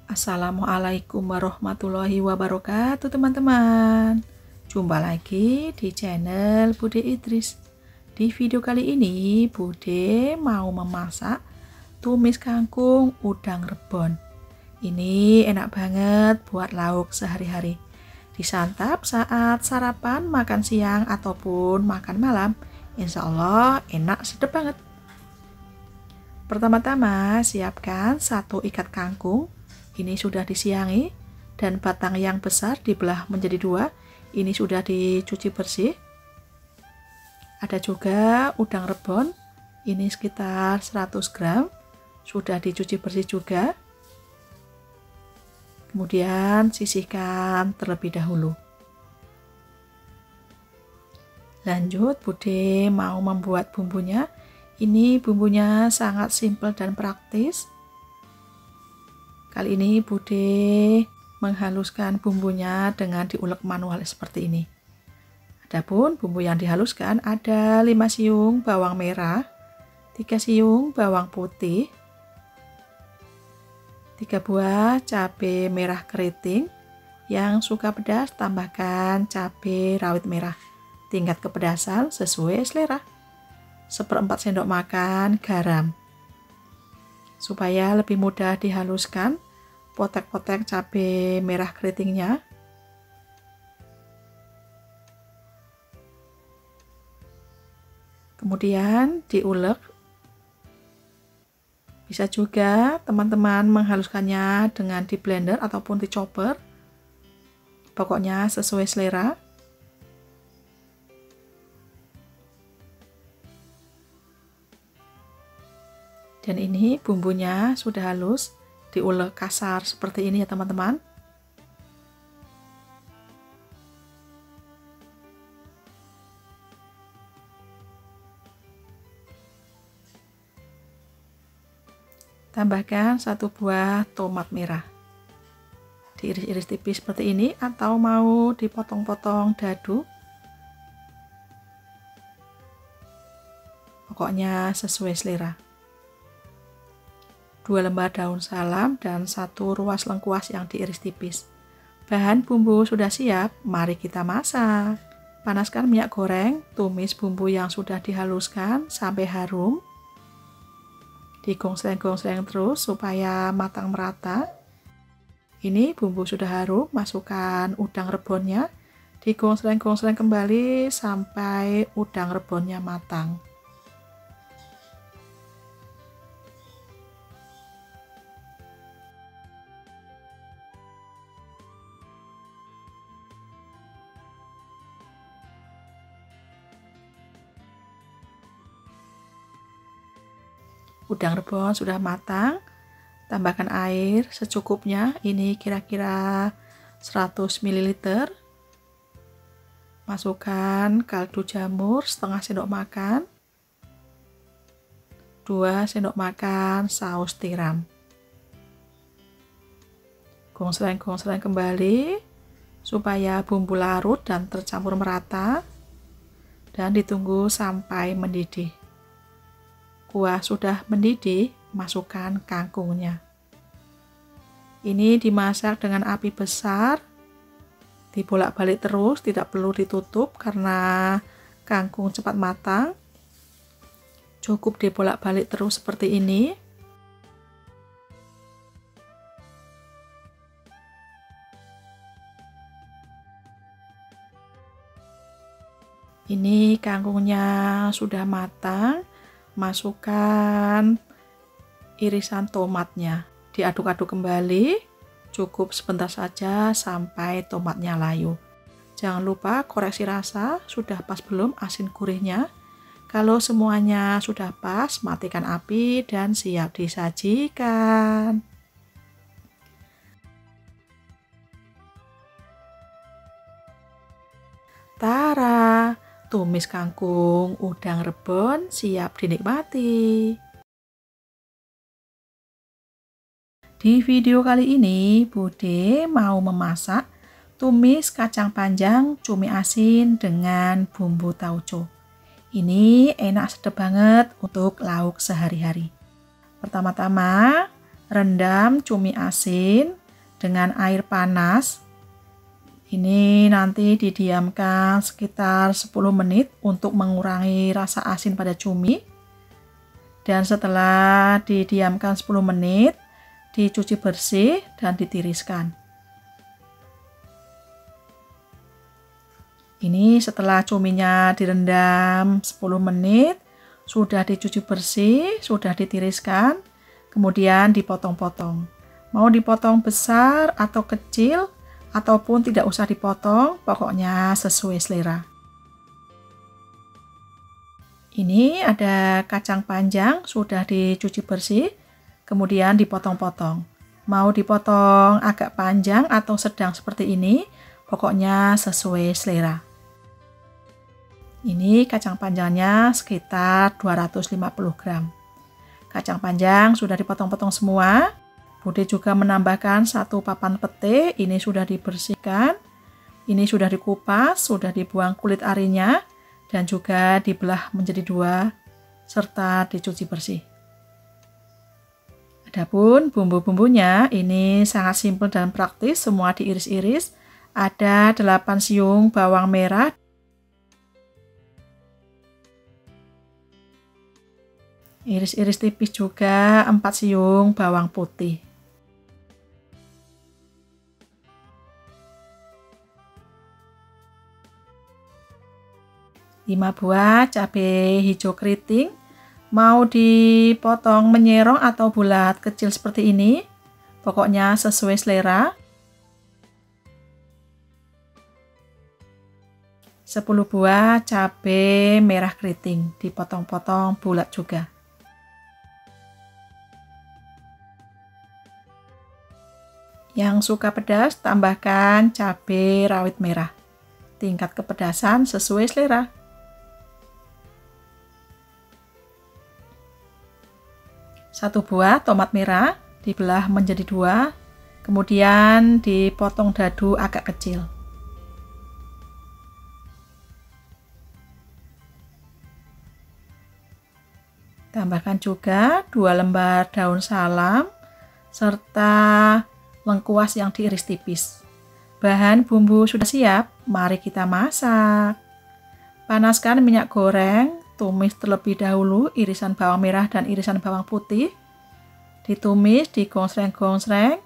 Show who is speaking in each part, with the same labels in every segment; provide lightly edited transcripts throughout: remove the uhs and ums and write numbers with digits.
Speaker 1: Assalamualaikum warahmatullahi wabarakatuh teman-teman. Jumpa lagi di channel Bude Idris. Di video kali ini Bude mau memasak tumis kangkung udang rebon. Ini enak banget buat lauk sehari-hari. Disantap saat sarapan, makan siang ataupun makan malam. Insya Allah enak sedap banget. Pertama-tama siapkan 1 ikat kangkung. Ini sudah disiangi dan batang yang besar dibelah menjadi 2. Ini sudah dicuci bersih. Ada juga udang rebon. Ini sekitar 100 gram. Sudah dicuci bersih juga. Kemudian sisihkan terlebih dahulu. Lanjut, Bude mau membuat bumbunya. Ini bumbunya sangat simpel dan praktis. Kali ini Bude menghaluskan bumbunya dengan diulek manual seperti ini. Adapun bumbu yang dihaluskan ada 5 siung bawang merah, 3 siung bawang putih, 3 buah cabai merah keriting. Yang suka pedas tambahkan cabai rawit merah. Tingkat kepedasan sesuai selera. 1/4 sendok makan garam. Supaya lebih mudah dihaluskan, potek-potek cabai merah keritingnya. Kemudian diulek. Bisa juga teman-teman menghaluskannya dengan di blender ataupun di chopper. Pokoknya sesuai selera. Dan ini bumbunya sudah halus, diulek kasar seperti ini ya teman-teman. Tambahkan 1 buah tomat merah. Diiris-iris tipis seperti ini atau mau dipotong-potong dadu. Pokoknya sesuai selera. 2 lembar daun salam dan 1 ruas lengkuas yang diiris tipis. Bahan bumbu sudah siap, mari kita masak. Panaskan minyak goreng, tumis bumbu yang sudah dihaluskan sampai harum. Digongsreng-gongsreng terus supaya matang merata. Ini bumbu sudah harum, masukkan udang rebonnya. Digongsreng-gongsreng kembali sampai udang rebonnya matang. Udang rebon sudah matang, tambahkan air secukupnya, ini kira-kira 100 ml. Masukkan kaldu jamur setengah sendok makan, 2 sendok makan saus tiram. Gongsreng-gongsreng kembali supaya bumbu larut dan tercampur merata, dan ditunggu sampai mendidih. Kuah sudah mendidih, masukkan kangkungnya. Ini dimasak dengan api besar, dibolak-balik terus, tidak perlu ditutup karena kangkung cepat matang. Cukup dibolak-balik terus seperti ini. Ini kangkungnya sudah matang. Masukkan irisan tomatnya, diaduk-aduk kembali, cukup sebentar saja sampai tomatnya layu. Jangan lupa koreksi rasa, sudah pas belum asin gurihnya. Kalau semuanya sudah pas, matikan api dan siap disajikan. Tara! Tumis kangkung udang rebon siap dinikmati. Di video kali ini Bude mau memasak tumis kacang panjang cumi asin dengan bumbu tauco. Ini enak sedap banget untuk lauk sehari-hari. Pertama-tama rendam cumi asin dengan air panas. Ini nanti didiamkan sekitar 10 menit untuk mengurangi rasa asin pada cumi. Dan setelah didiamkan 10 menit, dicuci bersih dan ditiriskan. Ini setelah cuminya direndam 10 menit, sudah dicuci bersih, sudah ditiriskan, kemudian dipotong-potong. Mau dipotong besar atau kecil, ataupun tidak usah dipotong, pokoknya sesuai selera. Ini ada kacang panjang, sudah dicuci bersih, kemudian dipotong-potong. Mau dipotong agak panjang atau sedang seperti ini, pokoknya sesuai selera. Ini kacang panjangnya sekitar 250 gram. Kacang panjang sudah dipotong-potong semua. Bude juga menambahkan 1 papan pete, ini sudah dibersihkan. Ini sudah dikupas, sudah dibuang kulit arinya, dan juga dibelah menjadi 2, serta dicuci bersih. Adapun bumbu-bumbunya ini sangat simpel dan praktis, semua diiris-iris. Ada 8 siung bawang merah, iris-iris tipis juga 4 siung bawang putih. 5 buah cabai hijau keriting, mau dipotong menyerong atau bulat kecil seperti ini, pokoknya sesuai selera. 10 buah cabai merah keriting, dipotong-potong bulat juga. Yang suka pedas, tambahkan cabai rawit merah. Tingkat kepedasan sesuai selera. Satu buah tomat merah, dibelah menjadi 2, kemudian dipotong dadu agak kecil. Tambahkan juga 2 lembar daun salam, serta lengkuas yang diiris tipis. Bahan bumbu sudah siap, mari kita masak. Panaskan minyak goreng, tumis terlebih dahulu irisan bawang merah dan irisan bawang putih. Ditumis, digonsreng-gonsreng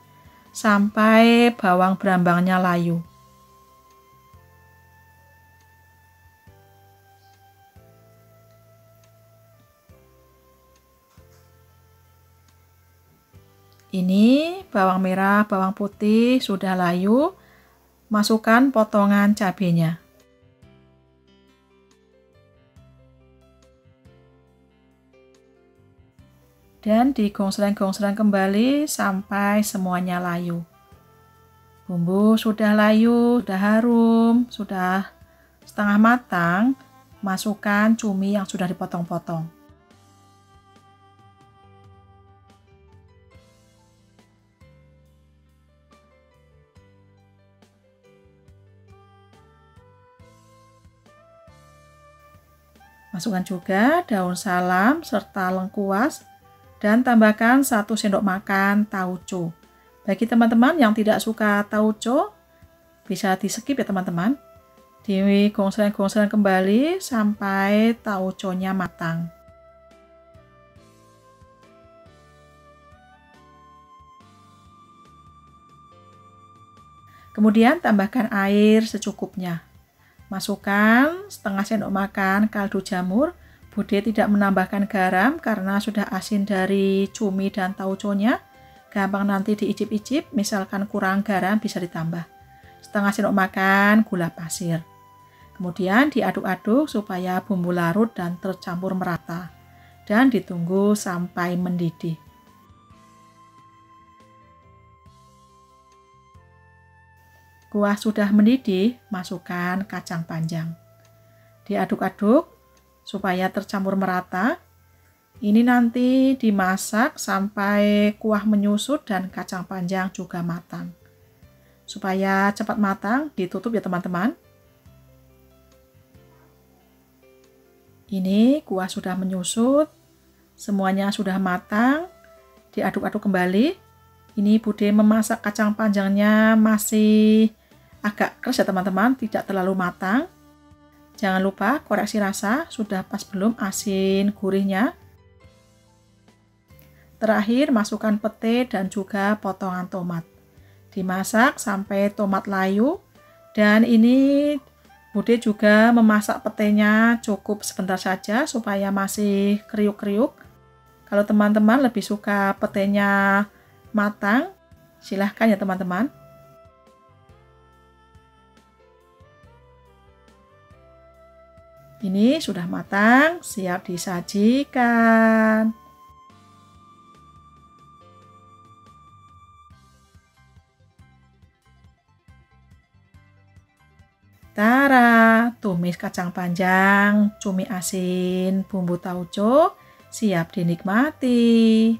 Speaker 1: sampai bawang berambangnya layu. Ini bawang merah, bawang putih sudah layu. Masukkan potongan cabenya. Dan digonsreng-gonsreng kembali sampai semuanya layu. Bumbu sudah layu, sudah harum, sudah setengah matang. Masukkan cumi yang sudah dipotong-potong. Masukkan juga daun salam serta lengkuas dan tambahkan 1 sendok makan tauco. Bagi teman-teman yang tidak suka tauco, bisa di-skip ya teman-teman. Digonsreng-gonsreng kembali sampai tauconya matang. Kemudian tambahkan air secukupnya. Masukkan setengah sendok makan kaldu jamur. Bude tidak menambahkan garam karena sudah asin dari cumi dan tauconya. Gampang nanti diicip-icip, misalkan kurang garam bisa ditambah. Setengah sendok makan gula pasir. Kemudian diaduk-aduk supaya bumbu larut dan tercampur merata. Dan ditunggu sampai mendidih. Kuah sudah mendidih, masukkan kacang panjang. Diaduk-aduk supaya tercampur merata. Ini nanti dimasak sampai kuah menyusut dan kacang panjang juga matang. Supaya cepat matang, ditutup ya teman-teman. Ini kuah sudah menyusut, semuanya sudah matang. Diaduk-aduk kembali. Ini Bude memasak kacang panjangnya masih agak keras ya teman-teman, tidak terlalu matang. Jangan lupa koreksi rasa, sudah pas belum asin gurihnya. Terakhir masukkan pete dan juga potongan tomat. Dimasak sampai tomat layu. Dan ini Bude juga memasak petenya cukup sebentar saja supaya masih kriuk-kriuk. Kalau teman-teman lebih suka petenya matang, silahkan ya teman-teman. Ini sudah matang, siap disajikan. Tara, tumis kacang panjang, cumi asin, bumbu tauco, siap dinikmati.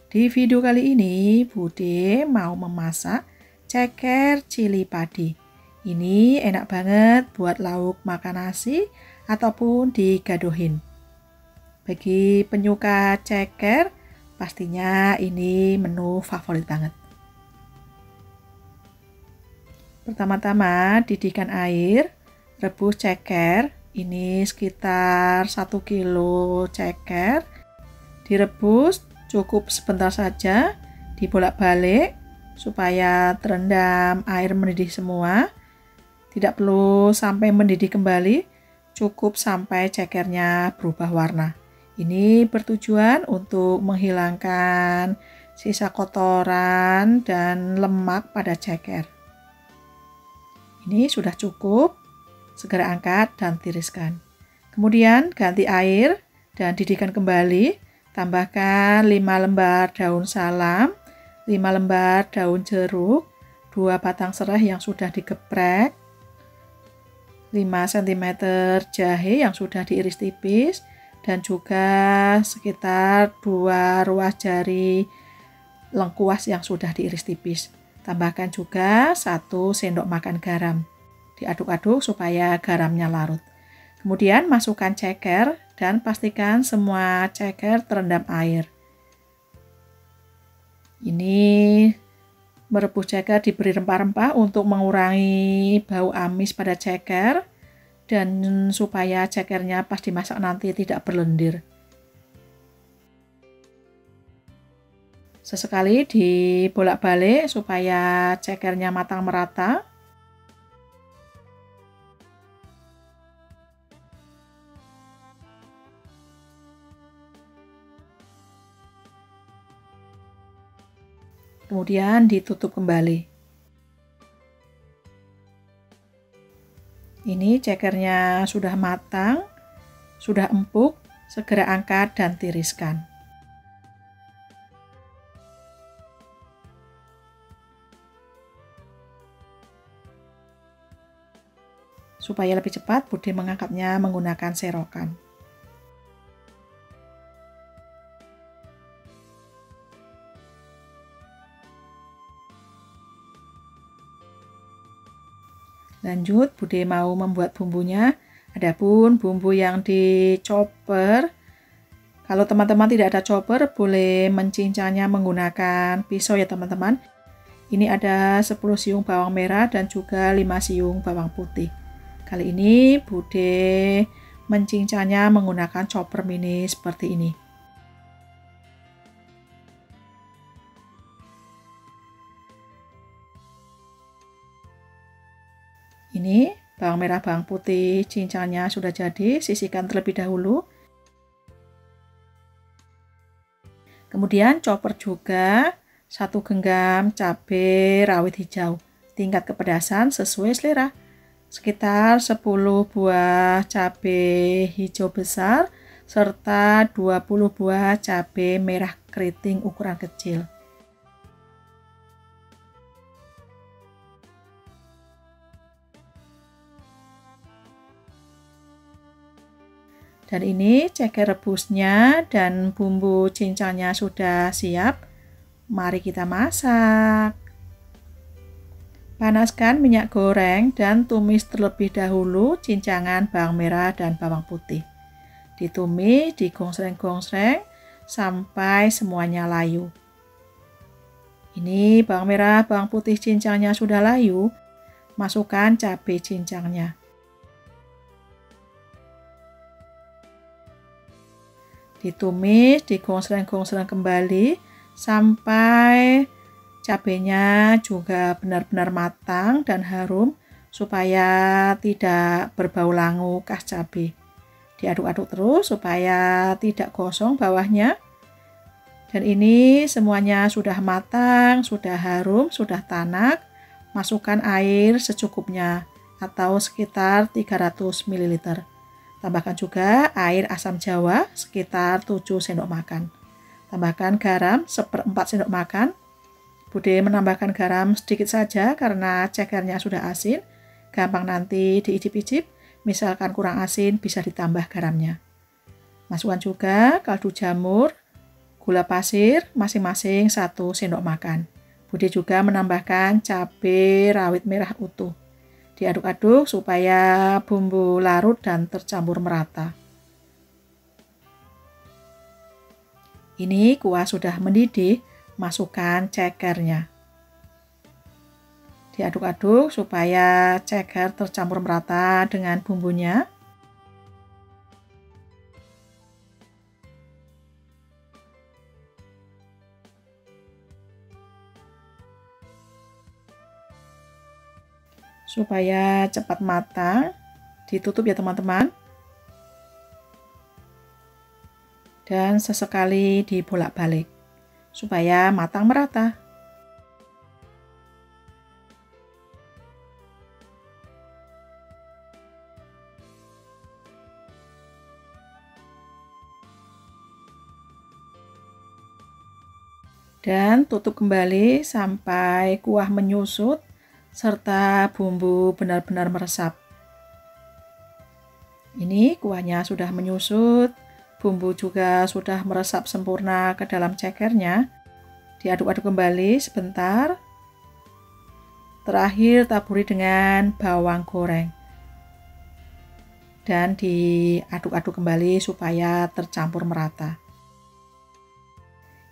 Speaker 1: Di video kali ini, Bude mau memasak ceker cili padi. Ini enak banget buat lauk makan nasi ataupun digadohin. Bagi penyuka ceker, pastinya ini menu favorit banget. Pertama-tama didihkan air, rebus ceker, ini sekitar 1 kilo ceker. Direbus cukup sebentar saja, dibolak-balik supaya terendam air mendidih semua. Tidak perlu sampai mendidih kembali, cukup sampai cekernya berubah warna. Ini bertujuan untuk menghilangkan sisa kotoran dan lemak pada ceker. Ini sudah cukup, segera angkat dan tiriskan. Kemudian ganti air dan didihkan kembali, tambahkan 5 lembar daun salam, 5 lembar daun jeruk, 2 batang serai yang sudah digeprek, 5 cm jahe yang sudah diiris tipis, dan juga sekitar 2 ruas jari lengkuas yang sudah diiris tipis. Tambahkan juga 1 sendok makan garam. Diaduk-aduk supaya garamnya larut. Kemudian masukkan ceker dan pastikan semua ceker terendam air. Ini merebus ceker diberi rempah-rempah untuk mengurangi bau amis pada ceker dan supaya cekernya pas dimasak nanti tidak berlendir. Sesekali dibolak-balik supaya cekernya matang merata. Kemudian ditutup kembali. Ini cekernya sudah matang, sudah empuk, segera angkat dan tiriskan. Supaya lebih cepat, Bude mengangkatnya menggunakan serokan. Lanjut, Bude mau membuat bumbunya. Adapun bumbu yang dicoper, kalau teman-teman tidak ada chopper, boleh mencincangnya menggunakan pisau ya teman-teman. Ini ada 10 siung bawang merah dan juga 5 siung bawang putih. Kali ini Bude mencincangnya menggunakan chopper mini seperti ini. Ini bawang merah bawang putih cincangnya sudah jadi, sisihkan terlebih dahulu. Kemudian chopper juga 1 genggam cabai rawit hijau, tingkat kepedasan sesuai selera. Sekitar 10 buah cabai hijau besar serta 20 buah cabai merah keriting ukuran kecil. Dan ini ceker rebusnya dan bumbu cincangnya sudah siap. Mari kita masak. Panaskan minyak goreng dan tumis terlebih dahulu cincangan bawang merah dan bawang putih. Ditumis, digongsreng-gongsreng sampai semuanya layu. Ini bawang merah, bawang putih cincangnya sudah layu, masukkan cabai cincangnya. Ditumis, digongsreng-gongsreng kembali sampai cabenya juga benar-benar matang dan harum supaya tidak berbau langu khas cabai. Diaduk-aduk terus supaya tidak gosong bawahnya. Dan ini semuanya sudah matang, sudah harum, sudah tanak. Masukkan air secukupnya atau sekitar 300 ml. Tambahkan juga air asam jawa sekitar 7 sendok makan. Tambahkan garam 1/4 sendok makan. Bude menambahkan garam sedikit saja karena cekernya sudah asin. Gampang nanti diicip-icip. Misalkan kurang asin bisa ditambah garamnya. Masukkan juga kaldu jamur, gula pasir masing-masing 1 sendok makan. Bude juga menambahkan cabai rawit merah utuh. Diaduk-aduk supaya bumbu larut dan tercampur merata. Ini kuah sudah mendidih, masukkan cekernya. Diaduk-aduk supaya ceker tercampur merata dengan bumbunya. Supaya cepat matang, ditutup ya teman-teman. Dan sesekali dibolak-balik supaya matang merata. Dan tutup kembali sampai kuah menyusut serta bumbu benar-benar meresap. Ini kuahnya sudah menyusut, bumbu juga sudah meresap sempurna ke dalam cekernya. Diaduk-aduk kembali sebentar. Terakhir taburi dengan bawang goreng. Dan diaduk-aduk kembali supaya tercampur merata.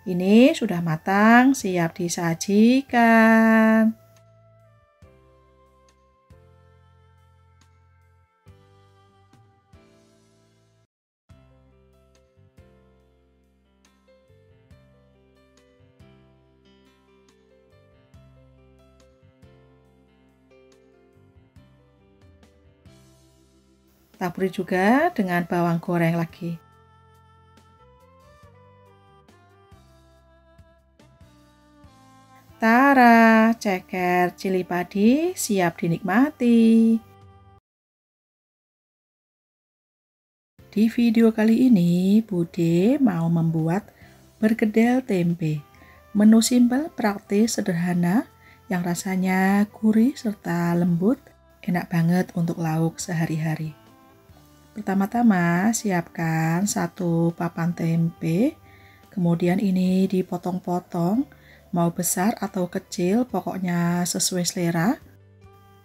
Speaker 1: Ini sudah matang, siap disajikan. Taburi juga dengan bawang goreng lagi. Tara, ceker cili padi siap dinikmati. Di video kali ini, Bude mau membuat bergedel tempe. Menu simpel, praktis, sederhana, yang rasanya gurih serta lembut, enak banget untuk lauk sehari-hari. Pertama-tama, siapkan 1 papan tempe, kemudian ini dipotong-potong, mau besar atau kecil, pokoknya sesuai selera.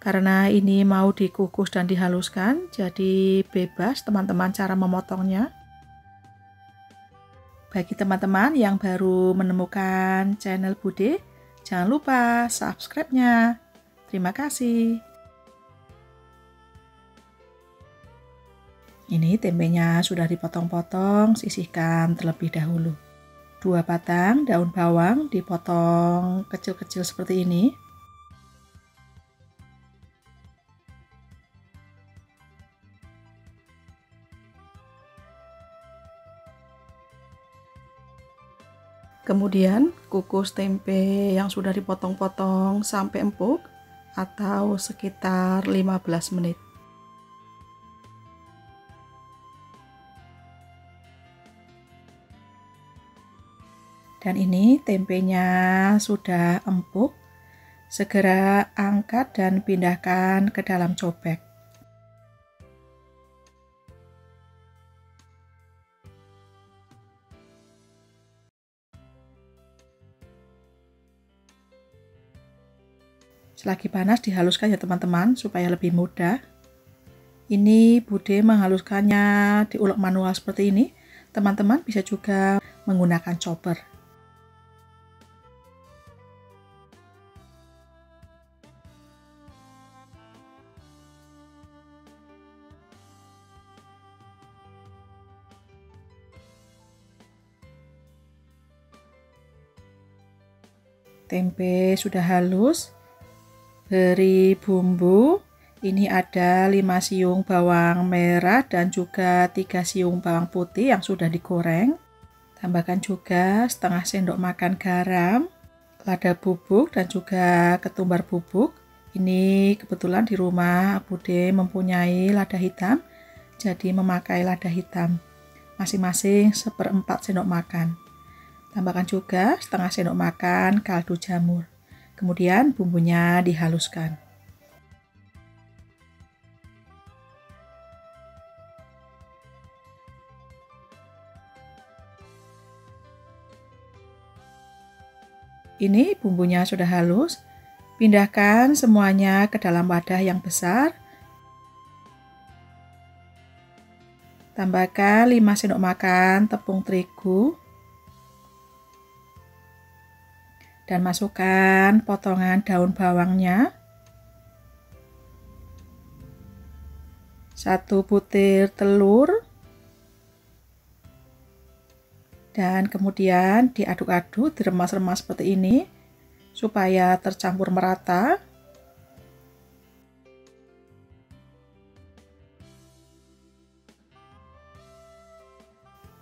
Speaker 1: Karena ini mau dikukus dan dihaluskan, jadi bebas teman-teman cara memotongnya. Bagi teman-teman yang baru menemukan channel Bude, jangan lupa subscribe-nya. Terima kasih. Ini tempenya sudah dipotong-potong, sisihkan terlebih dahulu. 2 batang daun bawang dipotong kecil-kecil seperti ini. Kemudian kukus tempe yang sudah dipotong-potong sampai empuk atau sekitar 15 menit. Dan ini tempenya sudah empuk, segera angkat dan pindahkan ke dalam cobek. Selagi panas dihaluskan ya teman-teman supaya lebih mudah. Ini Bude menghaluskannya diulek manual seperti ini. Teman-teman bisa juga menggunakan chopper. Tempe sudah halus. Beri bumbu. Ini ada 5 siung bawang merah dan juga 3 siung bawang putih yang sudah digoreng. Tambahkan juga setengah sendok makan garam, lada bubuk dan juga ketumbar bubuk. Ini kebetulan di rumah Bude mempunyai lada hitam, jadi memakai lada hitam. Masing-masing 1/4 sendok makan. Tambahkan juga setengah sendok makan kaldu jamur. Kemudian bumbunya dihaluskan. Ini bumbunya sudah halus. Pindahkan semuanya ke dalam wadah yang besar. Tambahkan 5 sendok makan tepung terigu. Dan masukkan potongan daun bawangnya. 1 butir telur. Dan kemudian diaduk-aduk, diremas-remas seperti ini supaya tercampur merata.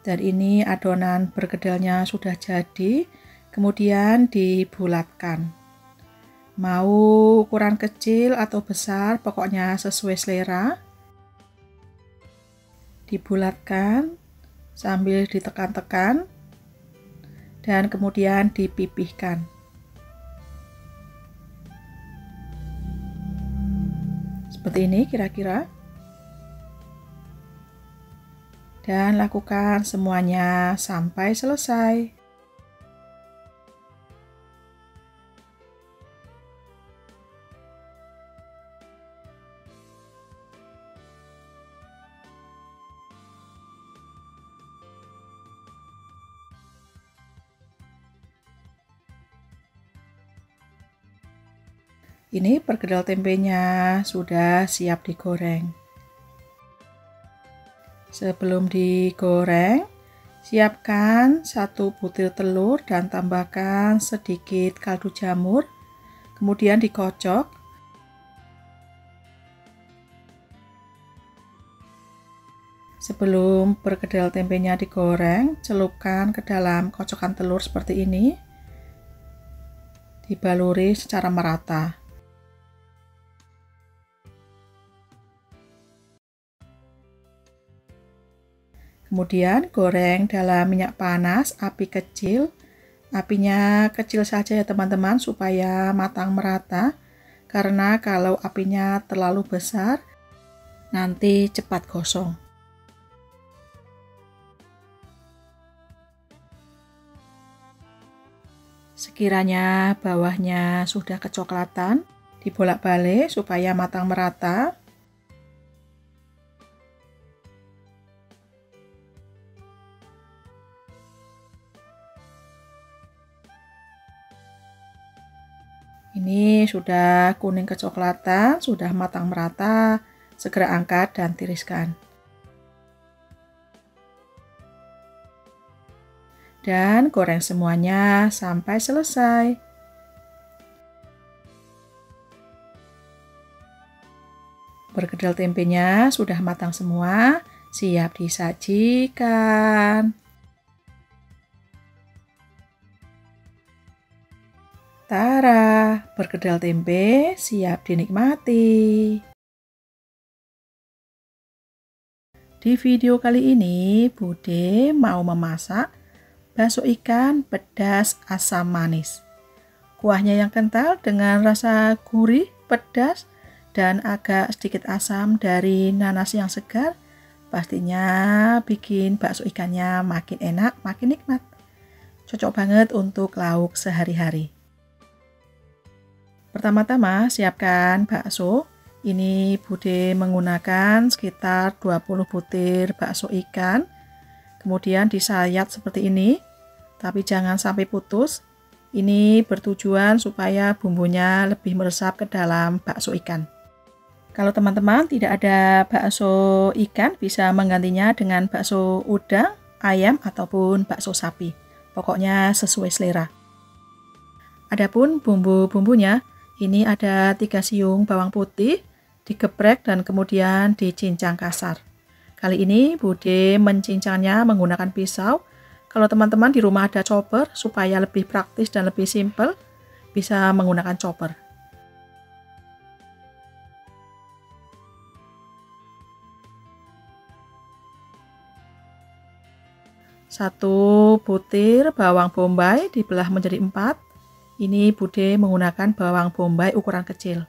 Speaker 1: Dan ini adonan berkedilnya sudah jadi, kemudian dibulatkan. Mau ukuran kecil atau besar, pokoknya sesuai selera. Dibulatkan sambil ditekan-tekan dan kemudian dipipihkan. Seperti ini kira-kira. Dan lakukan semuanya sampai selesai. Ini perkedel tempenya sudah siap digoreng. Sebelum digoreng, siapkan 1 butir telur dan tambahkan sedikit kaldu jamur. Kemudian dikocok. Sebelum perkedel tempenya digoreng, celupkan ke dalam kocokan telur seperti ini. Dibaluri secara merata. Kemudian goreng dalam minyak panas, api kecil. Apinya kecil saja ya teman-teman supaya matang merata. Karena kalau apinya terlalu besar, nanti cepat gosong. Sekiranya bawahnya sudah kecoklatan, dibolak-balik supaya matang merata. Ini sudah kuning kecoklatan, sudah matang merata. Segera angkat dan tiriskan. Dan goreng semuanya sampai selesai. Perkedel tempenya sudah matang semua, siap disajikan. Tara, perkedel tempe siap dinikmati. Di video kali ini, Bude mau memasak bakso ikan pedas asam manis. Kuahnya yang kental dengan rasa gurih, pedas, dan agak sedikit asam dari nanas yang segar, pastinya bikin bakso ikannya makin enak, makin nikmat. Cocok banget untuk lauk sehari-hari. Pertama-tama siapkan bakso. Ini Bude menggunakan sekitar 20 butir bakso ikan. Kemudian disayat seperti ini, tapi jangan sampai putus. Ini bertujuan supaya bumbunya lebih meresap ke dalam bakso ikan. Kalau teman-teman tidak ada bakso ikan, bisa menggantinya dengan bakso udang, ayam, ataupun bakso sapi. Pokoknya sesuai selera. Adapun bumbu-bumbunya, ini ada 3 siung bawang putih, digeprek dan kemudian dicincang kasar. Kali ini Bude mencincangnya menggunakan pisau. Kalau teman-teman di rumah ada chopper, supaya lebih praktis dan lebih simple, bisa menggunakan chopper. Satu butir bawang bombay dibelah menjadi 4. Ini Bude menggunakan bawang bombay ukuran kecil.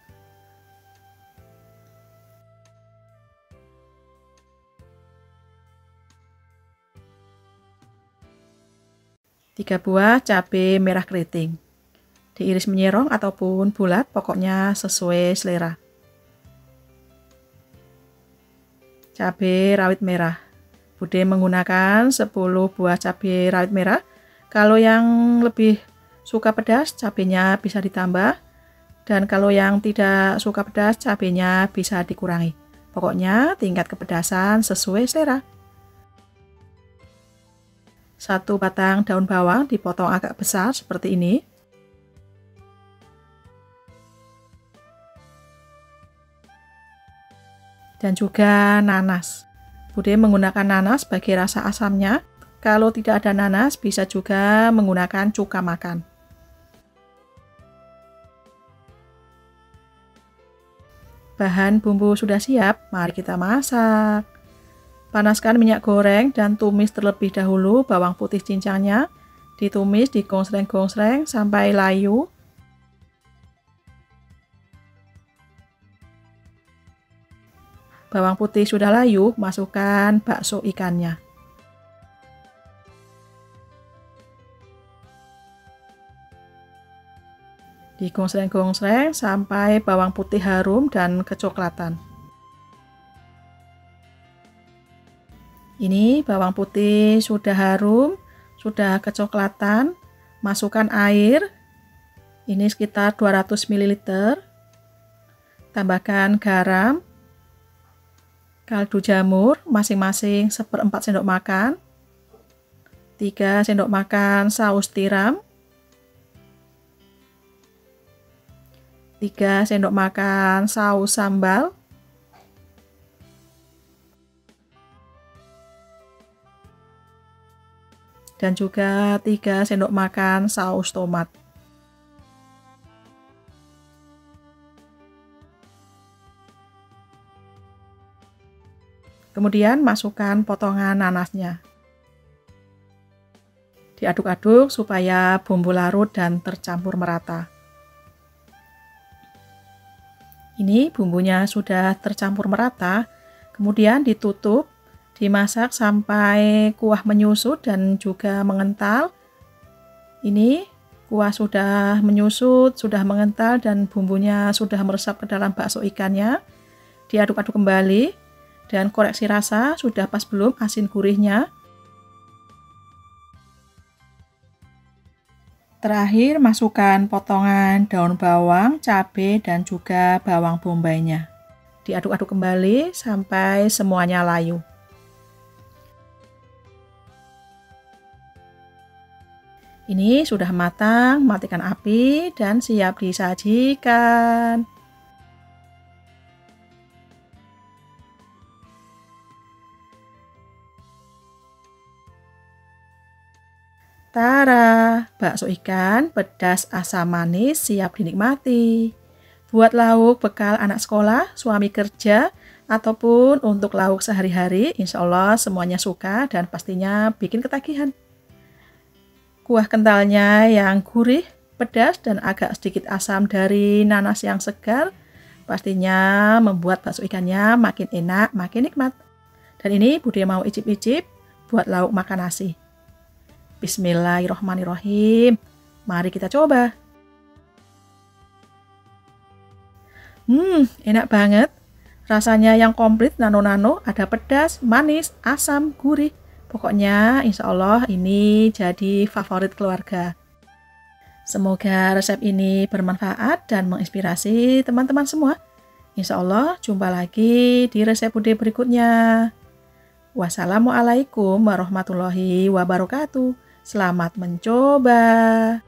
Speaker 1: 3 buah cabai merah keriting. Diiris menyerong ataupun bulat, pokoknya sesuai selera. Cabai rawit merah. Bude menggunakan 10 buah cabai rawit merah. Kalau yang lebih suka pedas, cabainya bisa ditambah. Dan kalau yang tidak suka pedas, cabainya bisa dikurangi. Pokoknya tingkat kepedasan sesuai selera. 1 batang daun bawang dipotong agak besar seperti ini. Dan juga nanas. Bude menggunakan nanas bagi rasa asamnya. Kalau tidak ada nanas, bisa juga menggunakan cuka makan. Bahan bumbu sudah siap, mari kita masak. Panaskan minyak goreng dan tumis terlebih dahulu bawang putih cincangnya. Ditumis, digonsreng-gonsreng sampai layu. Bawang putih sudah layu, masukkan bakso ikannya. Digonsreng-gonsreng sampai bawang putih harum dan kecoklatan. Ini bawang putih sudah harum, sudah kecoklatan. Masukkan air. Ini sekitar 200 ml. Tambahkan garam, kaldu jamur masing-masing 1/4 sendok makan, 3 sendok makan saus tiram, 3 sendok makan saus sambal, dan juga 3 sendok makan saus tomat. Kemudian masukkan potongan nanasnya. Diaduk-aduk supaya bumbu larut dan tercampur merata. Ini bumbunya sudah tercampur merata, kemudian ditutup, dimasak sampai kuah menyusut dan juga mengental. Ini kuah sudah menyusut, sudah mengental dan bumbunya sudah meresap ke dalam bakso ikannya. Diaduk-aduk kembali. Dan koreksi rasa, sudah pas belum asin gurihnya. Terakhir masukkan potongan daun bawang, cabai, dan juga bawang bombaynya. Diaduk-aduk kembali sampai semuanya layu. Ini sudah matang, matikan api dan siap disajikan. Tara, bakso ikan pedas asam manis siap dinikmati. Buat lauk bekal anak sekolah, suami kerja, ataupun untuk lauk sehari-hari, insya Allah semuanya suka dan pastinya bikin ketagihan. Kuah kentalnya yang gurih, pedas, dan agak sedikit asam dari nanas yang segar, pastinya membuat bakso ikannya makin enak, makin nikmat. Dan ini Bude mau icip-icip buat lauk makan nasi. Bismillahirrohmanirrohim. Mari kita coba. Enak banget. Rasanya yang komplit nano-nano, ada pedas, manis, asam, gurih. Pokoknya insya Allah ini jadi favorit keluarga. Semoga resep ini bermanfaat dan menginspirasi teman-teman semua. Insya Allah jumpa lagi di resep bude berikutnya. Wassalamualaikum warahmatullahi wabarakatuh. Selamat mencoba.